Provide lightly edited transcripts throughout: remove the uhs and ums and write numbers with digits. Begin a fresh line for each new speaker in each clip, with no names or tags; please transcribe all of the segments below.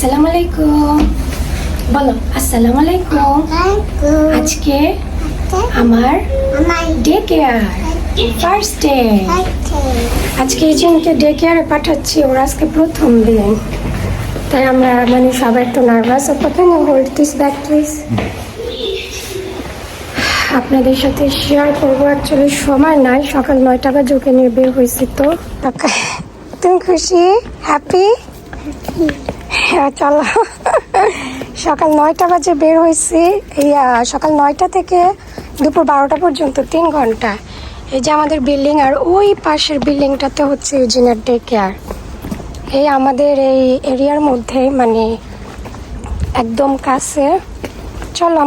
আসসালামু আলাইকুম বলো আসসালামু আলাইকুম আজকে আমার ডে কেয়ার ফার্স্ট ডে আজকে জিনকে ডে কেয়ারে পাঠাচ্ছি ওর আজকে প্রথম দিন তাই আমরা সবাই একটু nervous can you hold this bag please আপনাদের সাথে শেয়ার করবো অ্যাকচুয়ালি সময় নাই সকাল 9টা বাজে ওকে নিয়ে বের হয়েছি তো তুমি খুশি হ্যাপি হ্যাঁ চলো সকাল 9টা বাজে বের হয়েছি এই সকাল 9টা থেকে দুপুর 12টা পর্যন্ত 3 ঘন্টা এই যে আমাদের বিল্ডিং আর ওই পাশের বিল্ডিংটাতে হচ্ছে ইউজিনের ডে কেয়ার এই আমাদের এই এরিয়ার মধ্যে একদম কাছে চলো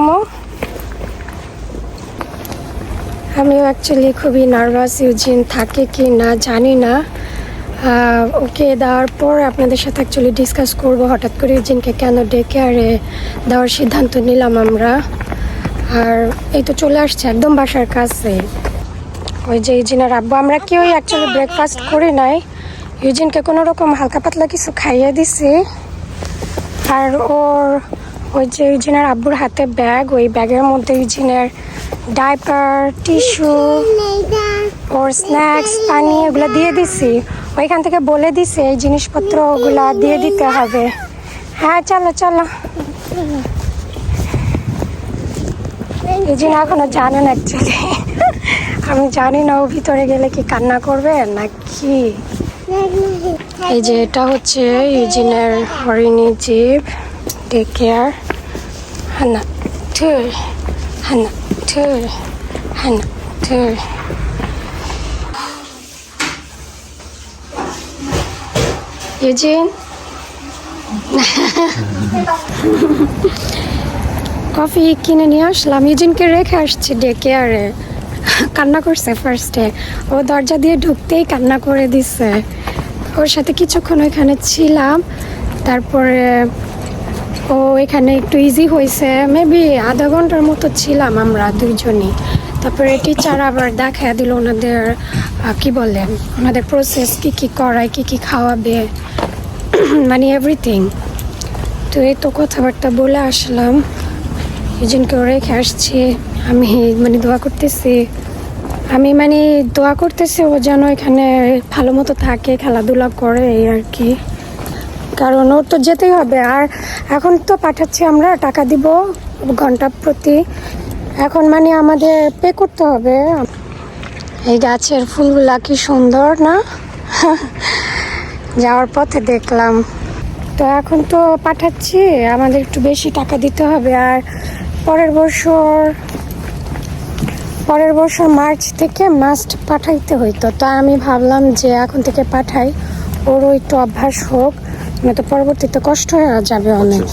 আমিও অ্যাকচুয়ালি খুবই নার্ভাস ইউজিন থাকে কি না জানি না ওকে দেওয়ার পর আপনাদের সাথে অ্যাকচুয়ালি ডিসকাস করবো হঠাৎ করে ইউজিনকে কেন ডে কেয়ারে দেওয়ার সিদ্ধান্ত নিলাম আমরা আর এই তো চলে আসছে একদম বাসার কাছে ওই যে ইউজিনের আব্বু আমরা কেউই অ্যাকচুয়ালি ব্রেকফাস্ট করি নাই ইউজিনকে কোনো রকম হালকা পাতলা কিছু খাইয়ে দিছি আর ওর ওই যে ইউজিনের আব্বুর হাতে ব্যাগ ওই ব্যাগের মধ্যে ইউজিনের ডাইপার টিস্যু ওর স্ন্যাক্স পানি এগুলো দিয়ে দিছি ওইখান থেকে বলে দিছে এই জিনিসপত্র ওগুলা দিয়ে দিতে হবে হ্যাঁ চলো চলো এই জিনিস এখনো জানেন অ্যাকচুয়ালি আমি জানি না ও ভিতরে গেলে কি কান্না করবে নাকি এই যে এটা হচ্ছে ইউজিনের হরিণী জীব টেক কেয়ার হান্না ঠুর হান্না ঠুর হান্না ঠুর ইউজিন কফি কিনে নিয়ে আসলাম ইউজিনকে রেখে আসছি ডে কেয়ারে কান্না করছে ফার্স্টে ও দরজা দিয়ে ঢুকতেই কান্না করে দিছে ওর সাথে কিছুক্ষণ ওইখানে ছিলাম তারপরে ও এখানে একটু ইজি হয়েছে মেবি আধা ঘন্টার মতো ছিলাম আমরা দুইজনই তারপরে টিচার আবার দেখা দিল ওনাদের কি বলে ওনাদের প্রসেস কি করায় কি খাওয়াবে এভরিথিং তো এই তো কথাবার্তা বলে আসলাম ইউজিনকে রেখে আসছি আমি দোয়া করতেছি দোয়া করতেছি ও যেন এখানে ভালো মতো থাকে খেলাধুলা করে এই আর কি কারণ ওর তো যেতেই হবে আর এখন তো পাঠাচ্ছি আমরা টাকা দিব ঘন্টা প্রতি এখন আমাদের পে করতে হবে এই গাছের ফুলগুলা কি সুন্দর না যাওয়ার পথে দেখলাম তো এখন তো পাঠাচ্ছি আমাদের একটু বেশি টাকা দিতে হবে আর পরের বছর মার্চ থেকে মাস্ট পাঠাইতে হইতো তো আমি ভাবলাম যে এখন থেকে পাঠাই ওরও একটু অভ্যাস হোক তো পরবর্তীতে কষ্ট হয়ে যাবে অনেক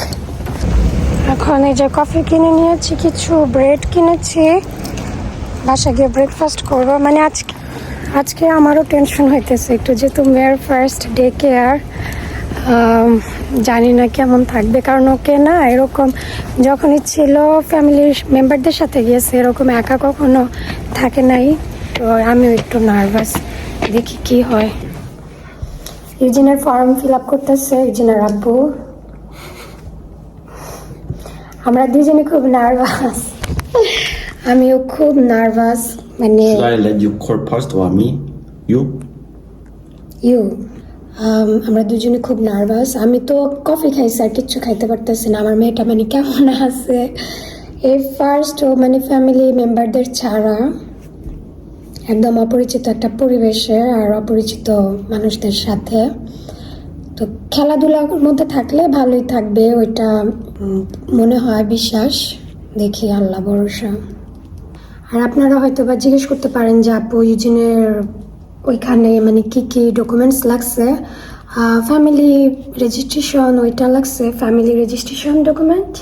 এখন এই যে কফি কিনে নিয়েছি কিছু ব্রেড কিনেছি বাসা গিয়ে ব্রেকফাস্ট করবো আজকে আমারও টেনশন হইতেছে একটু যেহেতু মেয়ের ফার্স্ট ডে কেয়ার জানি না কেমন থাকবে কারণ ওকে না এরকম যখনই ছিল ফ্যামিলির মেম্বারদের সাথে গিয়েছে এরকম একা কখনো থাকে নাই তো আমিও একটু নার্ভাস দেখি কি হয় ইউজিনের ফর্ম ফিল আপ করতেছে ইউজিনের আব্বু আমরা দুজনে খুব নার্ভাস আমিও খুব nervous
Should I let you call first or me? You?
আমরা দুজনে খুব নার্ভাস আমি তো কফি খাইছি আর কিচ্ছু খাইতে পারতেছি না আমার মেয়েটা কেমন আছে এই ফার্স্ট ও ফ্যামিলি মেম্বারদের ছাড়া একদম অপরিচিত একটা পরিবেশে আর অপরিচিত মানুষদের সাথে তো খেলাধুলার মধ্যে থাকলে ভালোই থাকবে ওইটা মনে হয় বিশ্বাস দেখি আল্লাহ ভরসা আর আপনারা হয়তো বা জিজ্ঞেস করতে পারেন যে আপু ইউজিনের ওইখানে কি ডকুমেন্টস লাগছে ফ্যামিলি রেজিস্ট্রেশন ওইটা লাগছে ফ্যামিলি রেজিস্ট্রেশন ডকুমেন্ট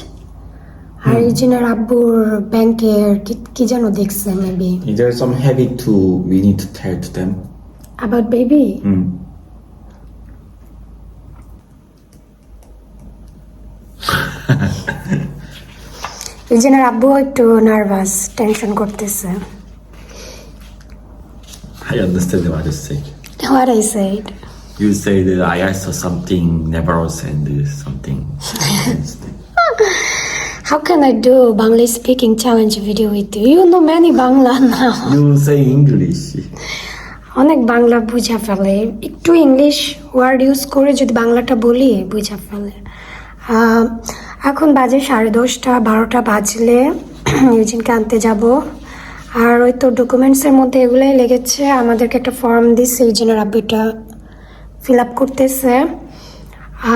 আর ইউজিনের আব্বুর ব্যাংকের কি যেন দেখছে maybe
There is some habit we need to tell to them.
About baby? ইউজিনের আব্বু একটু নার্ভাস টেনশন করতেছে
I understand what you say.
What I said.
You said I asked something never and something.
How can I do Bangla speaking challenge video with you? You know many Bangla now.
You say English.
অনেক বাংলা বুঝা ফেলে, একটু English word use করে যদি বাংলাটা বলি বুঝা ফেলে। এখন বাজে 10:30, 12টা বাজলে ইউজিনকে আনতে যাব। আর ওই তো ডকুমেন্টসের মধ্যে এগুলোই লেগেছে, আমাদেরকে একটা ফর্ম দিচ্ছে, ইউজিনের আব্বুটা ফিল আপ করতেছে।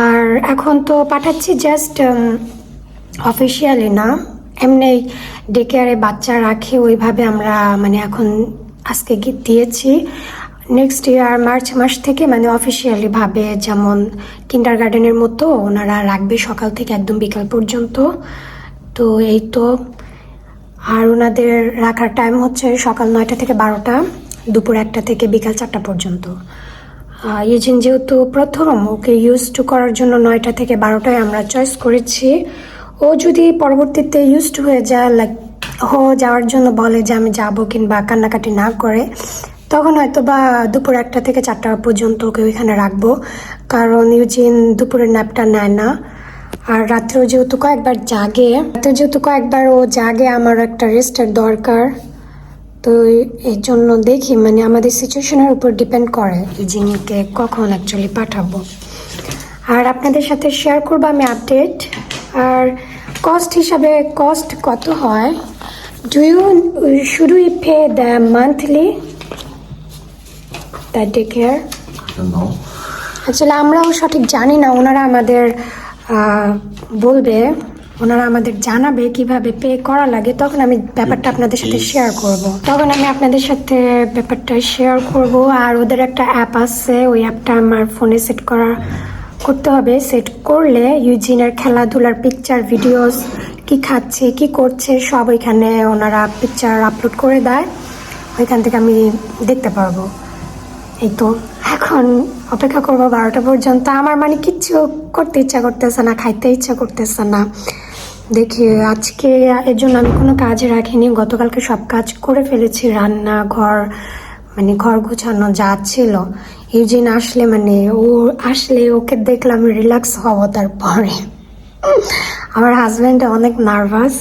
আর এখন তো পাঠাচ্ছি জাস্ট অফিসিয়ালি না, এমনি ডে কেয়ারে বাচ্চা রাখে ওইভাবে আমরা মানে এখন আজকে দিয়েছি। নেক্সট ইয়ার মার্চ মাস থেকে মানে অফিসিয়ালি ভাবে, যেমন কিন্ডার গার্ডেনের মতো ওনারা রাখবে সকাল থেকে একদম বিকাল পর্যন্ত। তো এই তো, আর ওনাদের রাখার টাইম হচ্ছে সকাল 9টা থেকে 12টা, দুপুর 1টা থেকে বিকাল 4টা পর্যন্ত। ইউজিন যেহেতু প্রথম, ওকে ইউজ টু করার জন্য 9টা থেকে 12টায় আমরা চয়েস করেছি। ও যদি পরবর্তীতে ইউজড হয়ে যায়, লাইক যাওয়ার জন্য বলে যে আমি যাব কিংবা কান্নাকাটি না করে, তখন হয়তো বা দুপুর 1টা থেকে 4টা পর্যন্ত ওকে ওইখানে রাখবো, কারণ ইউজিন দুপুরের ন্যাপটা নেয় না। আর রাত্রেও যেহেতু কয়েকবার ও জাগে, আমার একটা রেস্টের দরকার। তো এই জন্য দেখি মানে আমাদের সিচুয়েশনের উপর ডিপেন্ড করে ইউজিনকে কখন অ্যাকচুয়ালি পাঠাবো। আর আপনাদের সাথে শেয়ার করবো আমি আপডেট। আর কস্ট হিসাবে কস্ট কত হয়, should we pay the monthly that day care?
I don't know.
আসলে আমরাও সঠিক জানি না, ওনারা আমাদের বলবে, ওনারা আমাদের জানাবে কিভাবে পে করা লাগে, তখন আমি ব্যাপারটা আপনাদের সাথে শেয়ার করব। আর ওদের একটা অ্যাপ আছে, ওই অ্যাপটা আমার ফোনে সেট করতে হবে। সেট করলে ইউজিনের খেলাধুলার পিকচার, ভিডিওস, কি খাচ্ছে কি করছে সব ওইখানে ওনারা পিকচার আপলোড করে দেয়, ওইখান থেকে আমি দেখতে পারবো। এই তো এখন অপেক্ষা করবো 12টা পর্যন্ত। আমার মানে কিচ্ছু করতে ইচ্ছা করতেছে না, খাইতে ইচ্ছা করতেছে না। দেখি আজকে এর জন্য আমি কোনো কাজে রাখিনি, গতকালকে সব কাজ করে ফেলেছি, রান্না, ঘর গোছানো যা ছিল। ইউজিন আসলে ওকে দেখলে আমি রিল্যাক্স হব। তারপরে আমার হাজব্যান্ড অনেক nervous.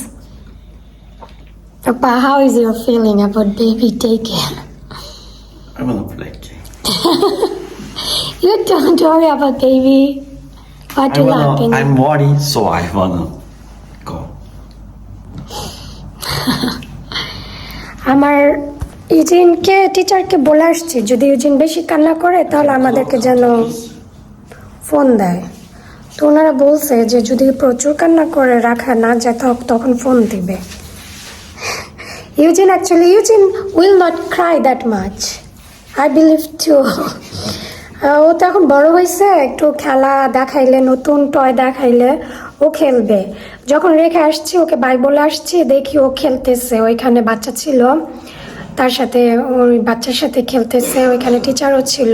How is your feeling about baby take care?
I wanna play game.
You don't worry about baby. What will happen?
I'm worried, so I wanna go.
আমার ইউজিনকে টিচারকে বলে আসছি, যদি ইউজিন বেশি কান্না করে তাহলে আমাদেরকে যেন ফোন দেয়। তো ওনারা বলছে যে যদি প্রচুর কান্না করে রাখা না যায় তখন ফোন দিবে। Eugene will not cry that much. I believe too. ও তো এখন বড় হয়েছে, একটু খেলা দেখাইলে, নতুন টয় দেখাইলে ও খেলবে। যখন রেখে আসছি, ওকে বাই বলে আসছি, দেখি ও খেলতেছে, ওইখানে বাচ্চা ছিল, তার সাথে ওই বাচ্চার সাথে খেলতেছে, ওইখানে টিচারও ছিল।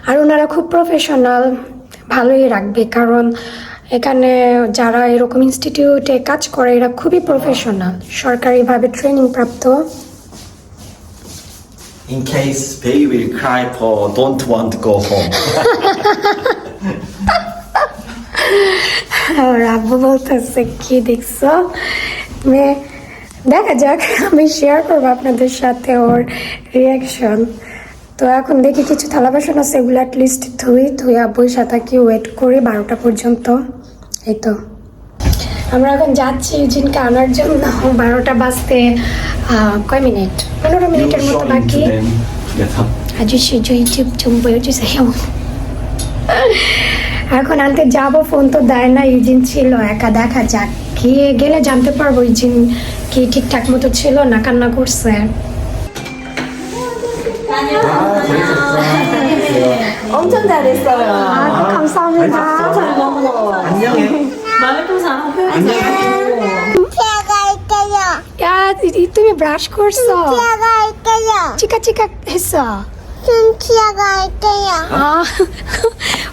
আর ওনারা খুব প্রফেশনাল, ভালোই রাখবে, কারণ এখানে যারা এরকম ইনস্টিটিউটে কাজ করে এরা খুবই প্রফেশনাল, সরকারিভাবে ট্রেনিং প্রাপ্ত।
In case baby will cry for don't want to go home.
আর আব্বু বলতেছে কি দেখছো, দেখা যাক, আমি শেয়ার করবো আপনাদের সাথে ওর রিয়াকশন। তো এখন দেখি কিছু থালা বাসন আছে, এগুলো অ্যাটলিস্ট ধুই আব্বুর সাথে কি ওয়েট করি 12টা পর্যন্ত। এই তো আমরা এখন যাচ্ছি ইউজিনকে আনার জন্য। 12টা বাজতে কয় মিনিট, 15 মিনিটের মতো বাকি। এখন আনতে যাবো, ফোন তো দেয় না, ইউজিন ছিল একা। দেখা যাক, গেলে জানতে পারবো ইউজিন কি ঠিকঠাক মতো ছিল না কান্না করছে।
엄청 잘했어요.
감사합니다.
안녕해.
말도 잘하고.
치아가 있어요.
야, তুমি ব্রাশ করছো?
치아가 있어요.
চিকা 했어.
치아가 있어요.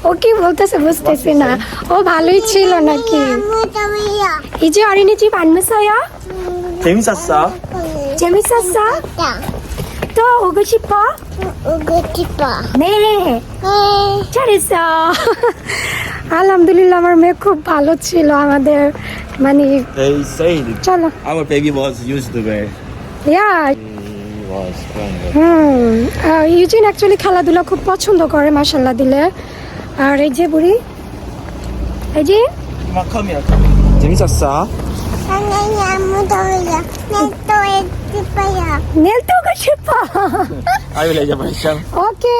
ও কি বলতেছে বুঝতেছি না। ও ভালোই ছিল নাকি?
무서워요.
이제 어린이집 안 무서워요?
재밌었어?
재밌었어?
야.
또 오고 싶어?
오고 싶어.
네
네.
잘했어 আলহামদুলিল্লাহ আমার মেয়ে খুব ভালো ছিল আমাদের মানে
They said
চলো
our baby was used to be.
Yeah
He was stronger.
Eugene actually খেলাধুলা খুব পছন্দ করে মাশাল্লাহ দিলে আর এই যে বুড়ি এই যে
Come on, come here, come here. 재밌었어?
선생님 아무도 몰라. 내또 싶어요.
Nail তো 싶어
I will reservation.
ওকে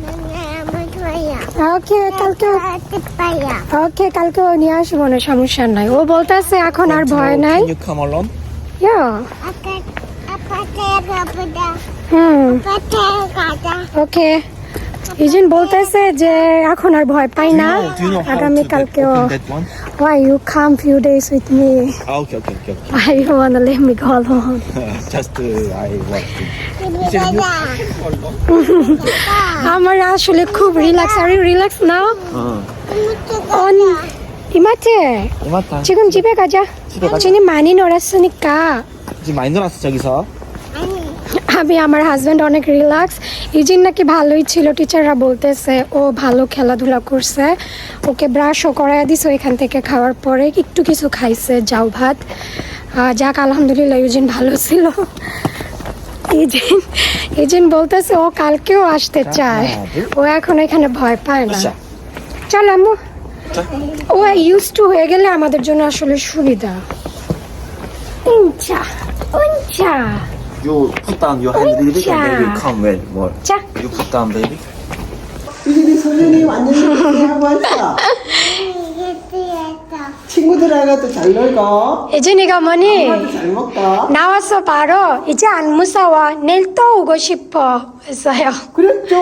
나는 아무도 몰라.
ওকে কালকে
싶어요.
ওকে কালকে ও নিয়ে আসবো না সমস্যা নাই ও বলতেছে এখন আর ভয় নাই
Can you come alone?
ইয়া
아파트에 가보자.
হুম
아파트에 가자.
ওকে ইজিন বলতেছে যে এখন আর ভয় পাই না
Do you know how
আগামী
to
কালকেও
open that one?
why you come few days with me
Ah, okay.
why you wanna let me go alone
Just I want to.
집에 가자.
আমার আসলে খুব রিল্যাক্স আর রিল্যাক্স নাও on 이마트
이마트.
지금 집에 가자
집에 가자.
진이 많이 놀았으니까
지금 많이 놀았어 저기서.
아니.
আমি আমার husband অনেক relax ইজিন নাকি ভালোই ছিল টিচাররা বলতেছে ও ভালো খেলাধুলা করছে ওকে ব্রাশও করায় দিছে এখান থেকে খাওয়ার পরে একটু কিছু খাইছে যাও ভাত যাক আলহামদুলিল্লাহ ইজিন ভালো ছিল ইজিন বলতেছে ও কালকেও আসতে চায় ও এখন এখানে ভয় পায় না
আচ্ছা।
চল আম্মু ও ইউজ টু হয়ে গেলে আমাদের জন্য আসলে সুবিধা Ooncha Ooncha
You put down your hand a little bit and they will come well more.
자
You put down baby.
이들이 소년이 완전 하고 왔어.
이게 뛰었어.
친구들하고도 잘 놀고,
예진이가 뭐니?
엄마도 잘 먹고.
나왔어 바로 이제 안 무서워 내일 또 오고 싶어 했어요
그랬죠.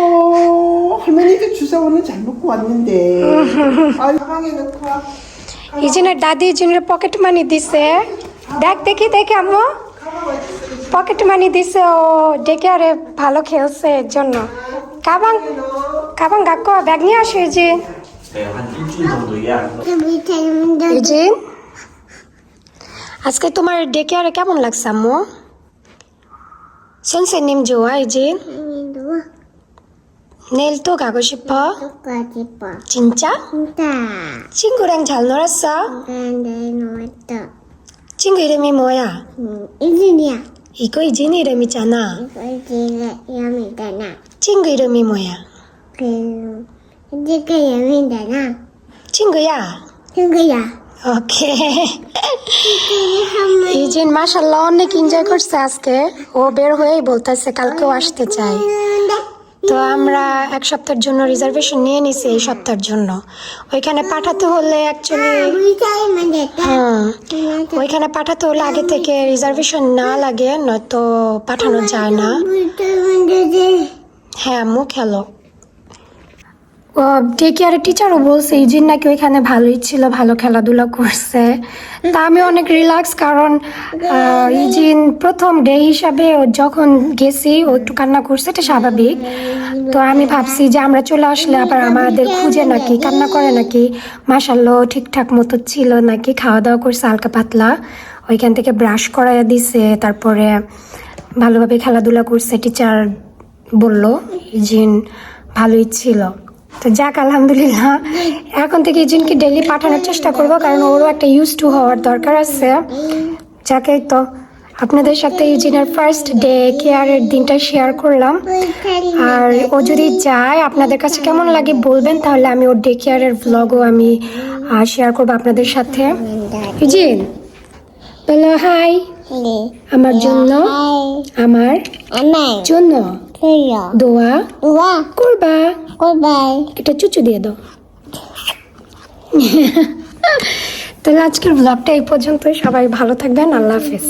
할머니도 주사 오늘 잘 먹고 왔는데. 아이, 가방에 넣고 와.
이진의 দাদি ইজিনের পকেট মানি দিছে দেখি আম্মু পকেট মানি দিছে ও ডেকে আরে ভালো খেলছে এর জন্য 가방 갖고 와 ব্যাগ নিয়ে আসো ইজিন
한 일주일 정도 예약해서.
그 밑에 있는
ইজিন আজকে তোমার ডেকে আরে কেমন লাগছে আম্মু 선생님 좋아 이진
누워.
내일 또 가고 싶어
똑같이 봐.
진짜
진짜.
친구랑 잘 놀았어
근데 놓았다.
친구 이름이 뭐야
이진이야.
이거 이진 이름이잖아
이거 이지가 여미잖아.
친구 이름이 뭐야
그 이지가 여미잖아.
친구야
친구야.
ওকে ইজিন মাশাআল্লাহ অনেক এনজয় করছে আজকে ও বের হয়েই বলতেছে কালকেও আসতে চাই তো আমরা এক সপ্তাহের জন্য রিজার্ভেশন নিয়ে নিছি এই সপ্তাহের জন্য ওইখানে পাঠাতে হলে অ্যাকচুয়ালি
우리 사이만 됐다.
ওইখানে পাঠাতে হলে আগে থেকে রিজার্ভেশন না লাগে নয়তো পাঠানো যায় না
우리 사이만 되지.
হ্যাঁ আম্মু খেলো ডে কেয়ারের টিচারও বলছে ইজিন নাকি ওইখানে ভালোই ছিল ভালো খেলাধুলা করছে তা আমি অনেক রিল্যাক্স কারণ ইজিন প্রথম ডে হিসাবে ও যখন গেছি ও একটু কান্না করছে এটা স্বাভাবিক তো আমি ভাবছি যে আমরা চলে আসলে আবার আমাদের খুঁজে নাকি কান্না করে নাকি মাশাআল্লাহ ঠিকঠাক মতো ছিল নাকি খাওয়া দাওয়া করছে হালকা পাতলা ওইখান থেকে ব্রাশ করাইয়া দিছে তারপরে ভালোভাবে খেলাধুলা করছে টিচার বললো ইজিন ভালোই ছিল তো যাক আলহামদুলিল্লাহ এখন থেকে ইজিনকে ডেইলি পাঠানোর চেষ্টা করব কারণ ওরও একটা ইউজ টু হওয়ার দরকার আছে যাকে তো আপনাদের সাথে ইজিনের ফার্স্ট ডে কেয়ারের দিনটা শেয়ার করলাম আর ও যদি যায় আপনাদের কাছে কেমন লাগে বলবেন তাহলে আমি ওর ডে কেয়ারের ব্লগও আমি শেয়ার করবো আপনাদের সাথে ইজিন বলো হাই
네.
আমার জন্য আমার
আমার
জন্য
그래요.
দোয়া
우와.
করবা
꿀바이.
এটা চুচু দিয়ে দাও তাহলে আজকের ব্লগটা এই পর্যন্তই সবাই ভালো থাকবেন আল্লাহ হাফেজ